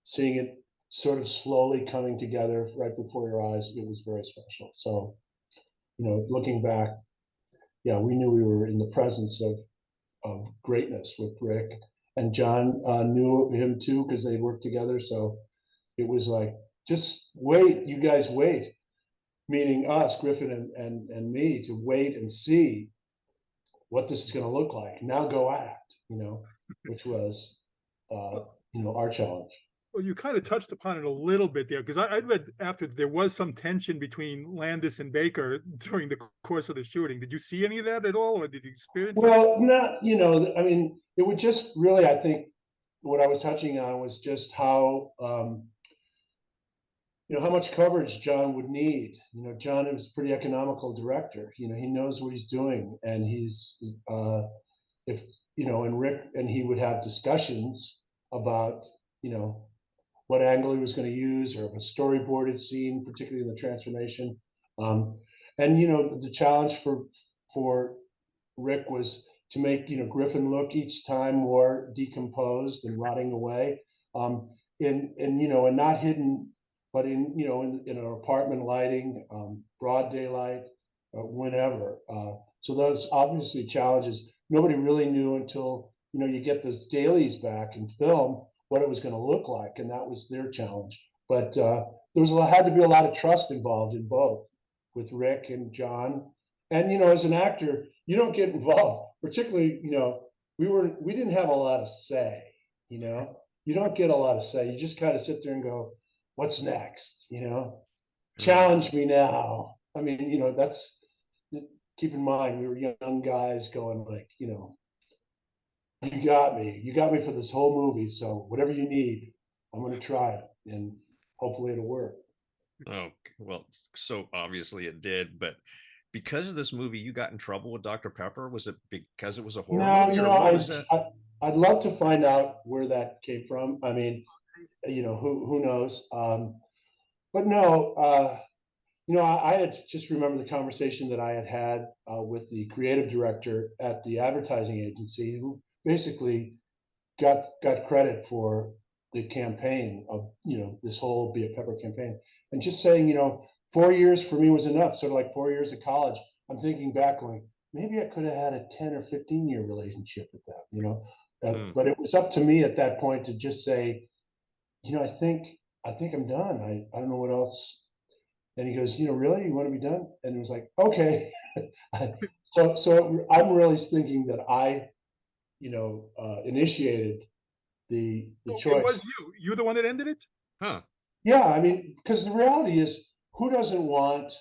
seeing it sort of slowly coming together right before your eyes, it was very special. So, looking back, we knew we were in the presence of greatness with Rick, and John knew him too, because they worked together. So it was like, just wait, you guys wait, meaning us, Griffin and me, to wait and see what this is going to look like. Now go act, which was, our challenge. Well, you kind of touched upon it a little bit there, because I read after there was some tension between Landis and Baker during the course of the shooting. Did you see any of that at all, or did you experience it? Well, not, I mean, it would just really, I think, what I was touching on was just how, how much coverage John would need. John is a pretty economical director. He knows what he's doing, and if, and Rick and he would have discussions about, what angle he was going to use, or a storyboarded scene, particularly in the transformation. And the challenge for Rick was to make Griffin look each time more decomposed and rotting away, and not hidden, but in an apartment lighting, broad daylight, whenever. So those obviously challenges. Nobody really knew until you get those dailies back in film what it was going to look like, and that was their challenge. But had to be a lot of trust involved in both, with Rick and John. And as an actor, you don't get involved, particularly we didn't have a lot of say. You don't get a lot of say. You just kind of sit there and go, what's next? Challenge me now. I mean, that's, keep in mind, we were young guys going like, you got me for this whole movie. So whatever you need, I'm going to try it, and hopefully it'll work. Oh, well, so obviously it did, but because of this movie, you got in trouble with Dr. Pepper? Was it because it was a horror movie? No, I'd love to find out where that came from. I mean, who knows? But no, I had just remember the conversation that I had with the creative director at the advertising agency, who basically got credit for the campaign of this whole Be a Pepper campaign, and just saying 4 years for me was enough, sort of like 4 years of college. I'm thinking back, going, maybe I could have had a 10 or 15-year relationship with that, but it was up to me at that point to just say, I think I'm done. I don't know what else. And he goes, really, you want to be done? And it was like, okay. so I'm really thinking that I, initiated the choice. It was you the one that ended it? Huh. Yeah, I mean, because the reality is, who doesn't want,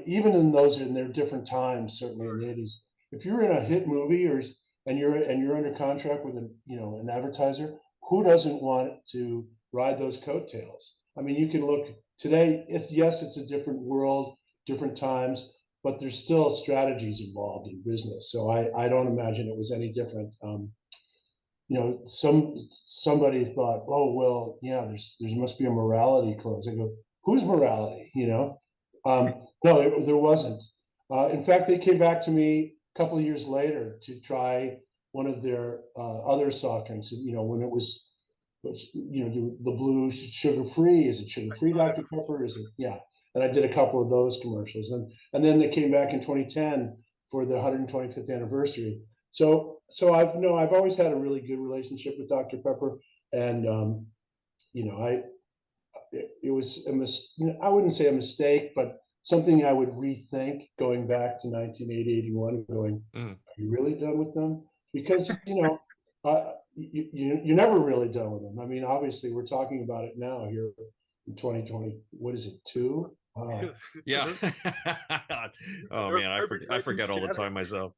even in their different times, certainly in the 80s, if you're in a hit movie and you're under contract with an advertiser, who doesn't want to ride those coattails? I mean, you can look today, it's a different world, different times, but there's still strategies involved in business. So I don't imagine it was any different. Somebody thought, oh, well, yeah, there must be a morality clause. I go, whose morality? No, there wasn't. In fact, they came back to me a couple of years later to try one of their other soft drinks. When it was, the blue sugar-free. Is it sugar-free Dr. Pepper? Is it? Yeah. And I did a couple of those commercials. And then they came back in 2010 for the 125th anniversary. So I've always had a really good relationship with Dr. Pepper. And, it was I wouldn't say a mistake, but something I would rethink going back to 1980, 81, going, are you really done with them? Because, you're never really done with them. I mean, obviously, we're talking about it now here in 2020. What is it, 2? Yeah. Oh man, I forget all the time myself.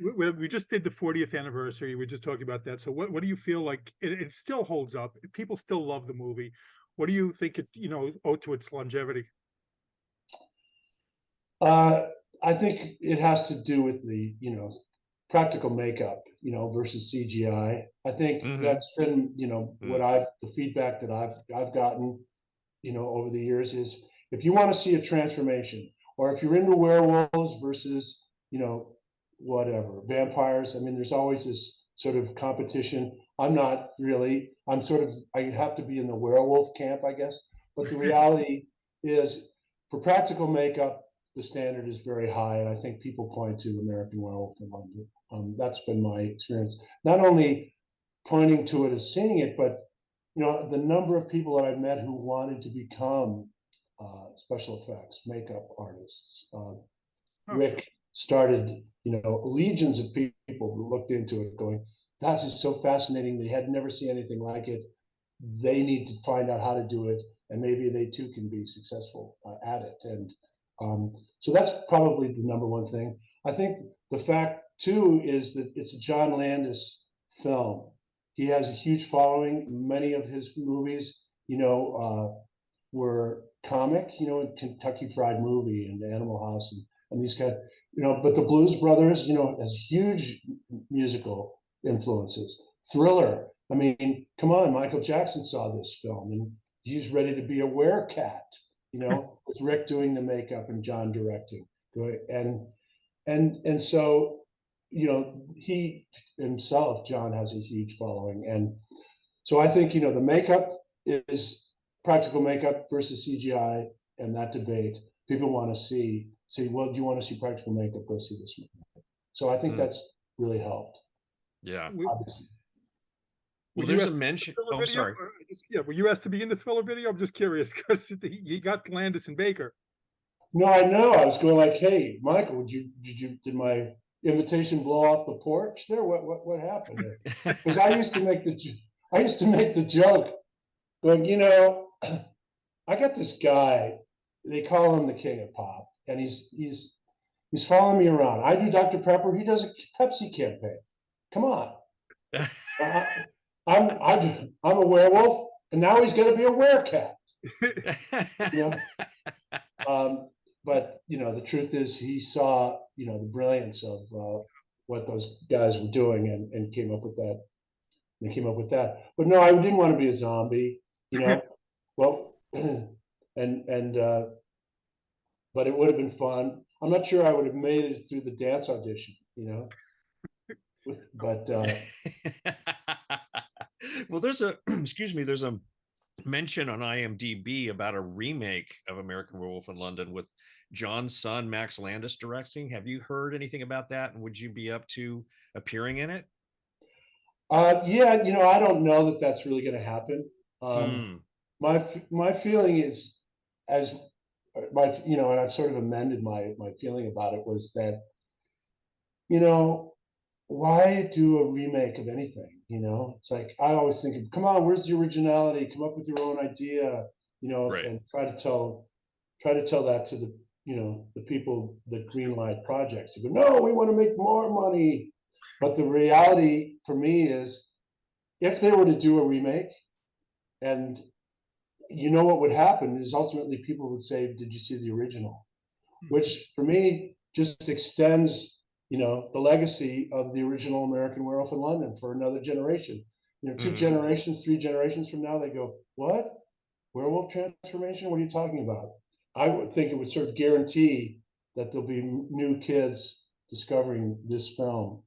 We just did the 40th anniversary. We're just talking about that. So what do you feel like it still holds up? People still love the movie. What do you think it owed to its longevity? I think it has to do with the practical makeup, versus CGI. I think that's been what the feedback that I've gotten over the years is, if you want to see a transformation, or if you're into werewolves versus whatever vampires. I mean, there's always this sort of competition. I'm not really. I have to be in the werewolf camp, I guess. But the reality is, for practical makeup, the standard is very high, and I think people point to American Werewolf in London. That's been my experience. Not only pointing to it as seeing it, but the number of people that I've met who wanted to become special effects makeup artists. Rick started, legions of people who looked into it, going, that is so fascinating. They had never seen anything like it. They need to find out how to do it, and maybe they too can be successful at it. And so that's probably the number one thing. I think the fact too is that it's a John Landis film. He has a huge following. Many of his movies, were comic, in Kentucky Fried Movie and Animal House and these guys, but the Blues Brothers, has huge musical influences. Thriller. I mean, come on, Michael Jackson saw this film and he's ready to be a werecat, with Rick doing the makeup and John directing. And so, he himself, John, has a huge following. And so I think, the makeup is practical makeup versus CGI, and that debate. People want to say, well, do you want to see practical makeup? Go see this movie. So I think that's really helped. Yeah. Obviously. Well, there's a mention. Oh, video? sorry. Were you asked to be in the Thriller video? I'm just curious because he got Landis and Baker. No, I know. I was going like, hey, Michael, did my invitation blow off the porch there? What happened there? Because I used to make the joke, going, I got this guy. They call him the King of Pop, and he's following me around. I do Dr. Pepper. He does a Pepsi campaign. Come on. I'm a werewolf, and now he's going to be a werecat. But the truth is, he saw the brilliance of what those guys were doing, and came up with that. They came up with that. But no, I didn't want to be a zombie. Well, but it would have been fun. I'm not sure I would have made it through the dance audition. But well, there's a mention on IMDb about a remake of American Werewolf in London with John's son Max Landis directing. Have you heard anything about that, and would you be up to appearing in it? Yeah, I don't know that that's really going to happen. My feeling is, and I've sort of amended my feeling about it, was that why do a remake of anything? It's like, I always think, come on, where's the originality? Come up with your own idea, Right. and try to tell that to the people that greenlight projects. You go, no, we want to make more money. But the reality for me is, if they were to do a remake, and what would happen is ultimately people would say, did you see the original? Which for me just extends the legacy of the original American Werewolf in London for another generation. 2 generations, 3 generations from now, they go, what? Werewolf transformation? What are you talking about? I would think it would sort of guarantee that there'll be new kids discovering this film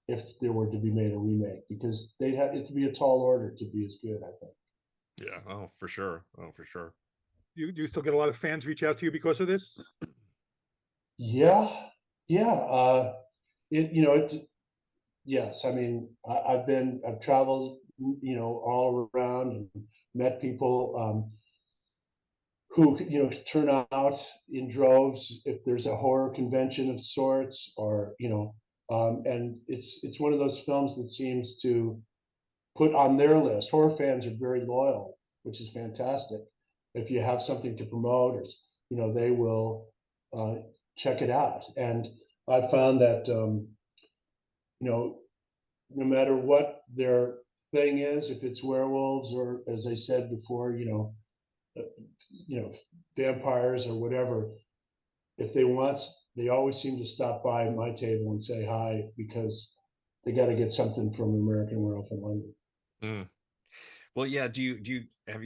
if there were to be made a remake, because they'd have it to be a tall order to be as good, I think. Yeah. Oh, for sure. Oh, for sure. You still get a lot of fans reach out to you because of this? Yeah. Yes. I mean, I've traveled, all around and met people who, turn out in droves if there's a horror convention of sorts, or, and it's one of those films that seems to put on their list. Horror fans are very loyal, which is fantastic. If you have something to promote, or, they will check it out. And I found that, no matter what their thing is, if it's werewolves or, as I said before, vampires or whatever, if they want, they always seem to stop by my table and say hi, because they got to get something from American Werewolf in London. Well, yeah. Have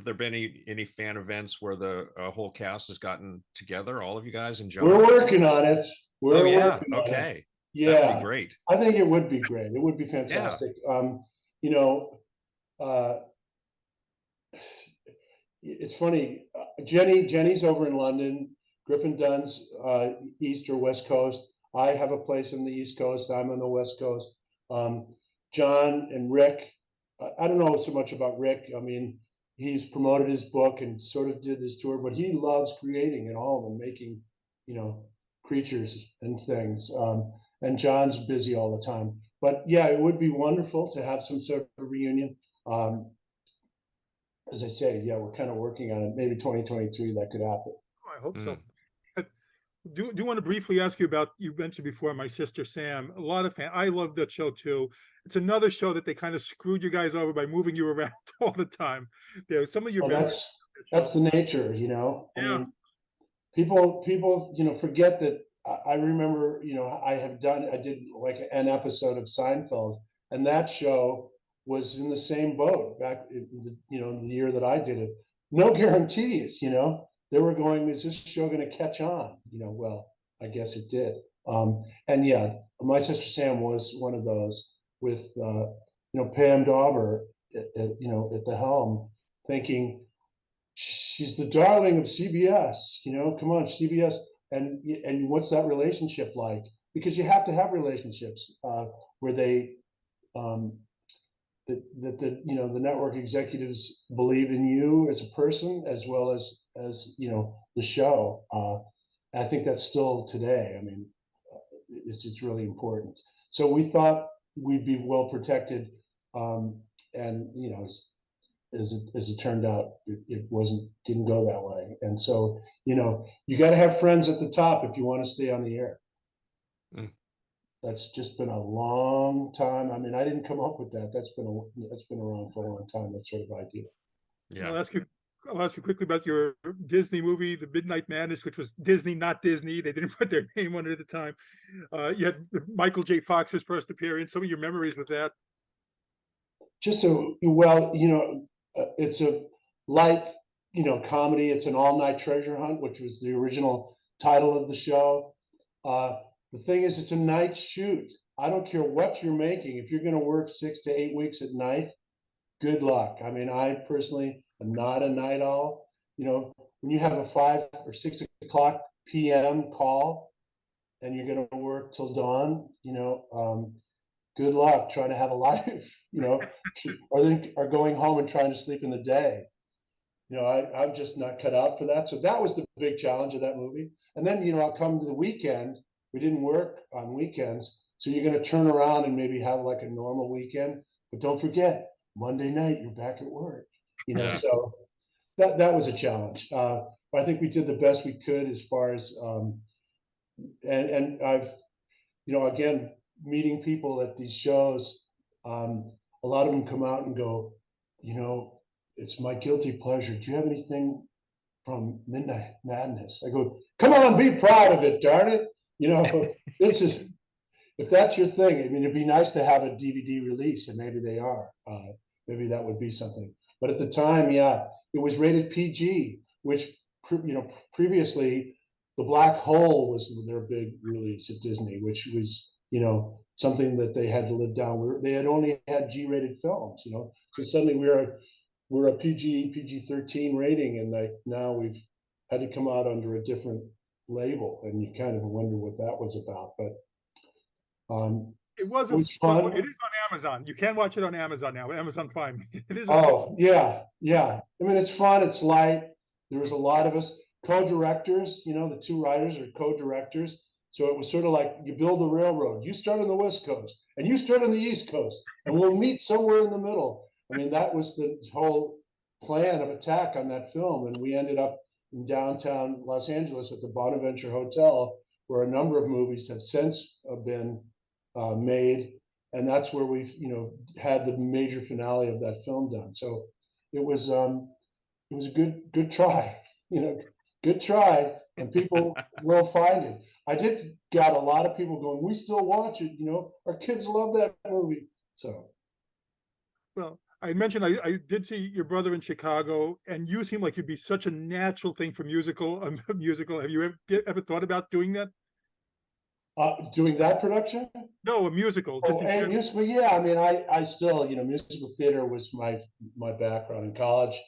there been any fan events where the whole cast has gotten together, all of you guys, and John? We're working on it. Okay. Yeah, that'd be great. I think it would be great. It would be fantastic. It's funny. Jenny's over in London. Griffin Dunn's East or West Coast. I have a place on the East Coast. I'm on the West Coast. John and Rick. I don't know so much about Rick. I mean, he's promoted his book and sort of did this tour, but he loves creating at home and making, creatures and things. And John's busy all the time. But yeah, it would be wonderful to have some sort of reunion. As I say, yeah, we're kind of working on it. Maybe 2023 that could happen. Oh, I hope so. Do want to briefly ask you about, you mentioned before, My Sister Sam. A lot of fans, I love that show too. It's another show that they kind of screwed you guys over by moving you around all the time. There, some of your Well, that's the nature, you know. I Yeah. mean, people, you know, forget that. I remember, you know, I did like an episode of Seinfeld, and that show was in the same boat back in the, you know, the year that I did it. No guarantees, you know. They were going, is this show going to catch on? You know, well, I guess it did. And yeah, My Sister Sam was one of those with, you know, Pam Dauber, you know, at the helm, thinking she's the darling of CBS. You know, come on, CBS. And what's that relationship like? Because you have to have relationships where they that the, you know, the network executives believe in you as a person as well as you know, the show. I think that's still today. I mean, it's really important. So we thought we'd be well protected, and you know, as it turned out, it didn't go that way. And so, you know, you got to have friends at the top if you want to stay on the air. That's just been a long time. I mean, I didn't come up with that. That's been around for a long time, that sort of idea. Yeah. I'll ask you quickly about your Disney movie, The Midnight Madness, which was Disney, not Disney. They didn't put their name on it at the time. You had Michael J. Fox's first appearance. Some of your memories with that. Well, you know, it's a light, you know, comedy. It's an all-night treasure hunt, which was the original title of the show. The thing is, it's a night shoot. I don't care what you're making. If you're going to work 6 to 8 weeks at night, good luck. I mean, I personally am not a night owl. You know, when you have a 5 or 6 o'clock p.m. call and you're going to work till dawn, you know, good luck trying to have a life, you know, or going home and trying to sleep in the day. You know, I'm just not cut out for that. So that was the big challenge of that movie. And then, you know, I'll come to the weekend. We didn't work on weekends. So you're going to turn around and maybe have like a normal weekend. But don't forget, Monday night, you're back at work. You know, so that was a challenge. But I think we did the best we could as far as, and I've, you know, again, meeting people at these shows, a lot of them come out and go, you know, it's my guilty pleasure. Do you have anything from Midnight Madness? I go, come on, be proud of it, darn it. You know, this is, if that's your thing, I mean, it'd be nice to have a DVD release, and maybe they are. Maybe that would be something. But at the time, yeah, it was rated PG, which, you know, previously The Black Hole was their big release at Disney, which was, you know, something that they had to live down. They had only had G-rated films, you know. So suddenly we're a PG-13 rating, and like now we've had to come out under a different label, and you kind of wonder what that was about. But it was fun. It is on Amazon. You can watch it on Amazon now. Amazon Prime. It is. Oh yeah. I mean, it's fun. It's light. There was a lot of us co-directors. You know, the two writers are co-directors. So it was sort of like you build a railroad. You start on the West Coast, and you start on the East Coast, and we'll meet somewhere in the middle. I mean, that was the whole plan of attack on that film, and we ended up in downtown Los Angeles at the Bonaventure Hotel, where a number of movies have since been made, and that's where we've, you know, had the major finale of that film done. So it was a good try, you know, good try, and people will find it. I did got a lot of people going, we still watch it, you know, our kids love that movie. So, well, I mentioned I did see your brother in Chicago, and you seem like you'd be such a natural thing for musical. Have you ever thought about doing that? Doing that production? No, a musical. Just musical, yeah. I mean, I still, you know, musical theater was my background in college.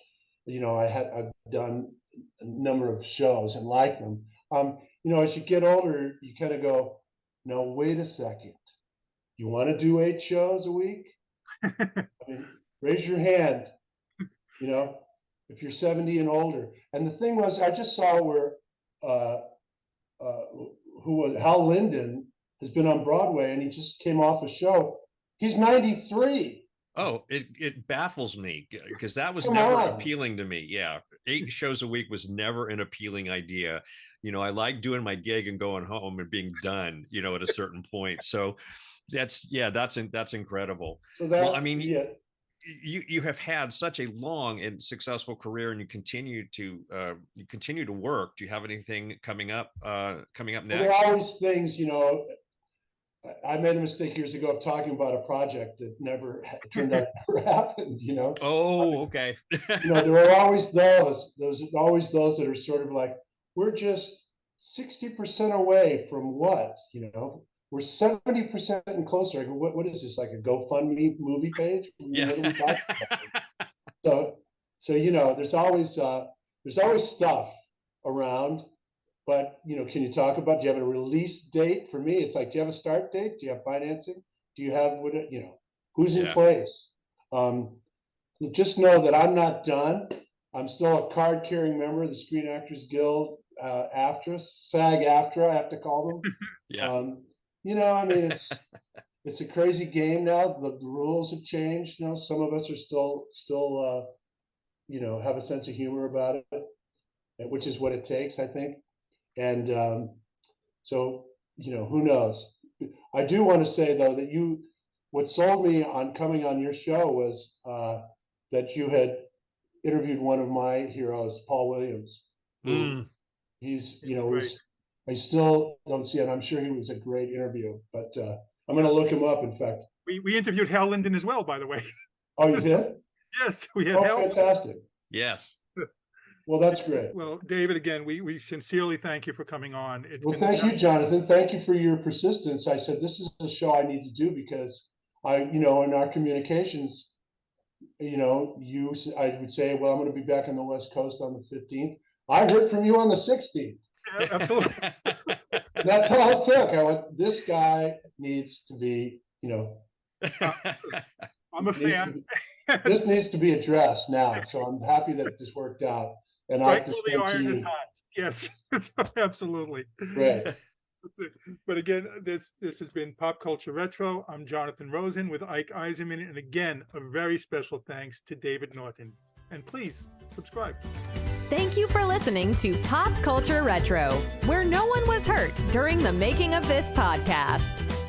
You know, I've done a number of shows and liked them. You know, as you get older, you kind of go, no, wait a second. You want to do 8 shows a week? I mean, raise your hand, you know, if you're 70 and older. And the thing was, I just saw where Hal Linden has been on Broadway, and he just came off a show He's 93. Oh, it baffles me because that was Come never on. appealing to me. Yeah. 8 shows a week was never an appealing idea. I like doing my gig and going home and being done, at a certain point. So that's incredible. So that, well, I mean, yeah. you have had such a long and successful career, and you continue to work. Do you have anything coming up next? There are always things, I made a mistake years ago of talking about a project that never turned out to never happened, Oh, okay. There are always those that are sort of like, we're just 60% away from what, we're 70% and closer. I go, what is this, like a GoFundMe movie page? Yeah. What are we talking about? So there's always stuff around. But, can you talk about, do you have a release date? For me, it's like, do you have a start date? Do you have financing? Do you have, who's in place? Just know that I'm not done. I'm still a card-carrying member of the Screen Actors Guild, AFTRA, SAG-AFTRA, I have to call them. Yeah. It's a crazy game now. The rules have changed. Some of us are still have a sense of humor about it, which is what it takes, I think. And so, who knows? I do want to say, though, that what sold me on coming on your show was that you had interviewed one of my heroes, Paul Williams. He's, I still don't see it. I'm sure he was a great interview, but I'm going to look him up. In fact, we interviewed Hal Linden as well, by the way. Oh, you did? Yes, we had Hal. Fantastic. Yes. Well, that's great. Well, David, again, we sincerely thank you for coming on. Thank you, Jonathan. Thank you for your persistence. I said, this is a show I need to do because in our communications, I would say, well, I'm going to be back on the West Coast on the 15th. I heard from you on the 16th. Yeah, absolutely. And that's all it took. I went, this guy needs to be, I'm a fan. This needs to be addressed now. So I'm happy that this worked out. And Strike while the iron is hot. Yes, absolutely. Great. But again, this has been Pop Culture Retro. I'm Jonathan Rosen with Ike Eisenmann. And again, a very special thanks to David Naughton. And please subscribe. Thank you for listening to Pop Culture Retro, where no one was hurt during the making of this podcast.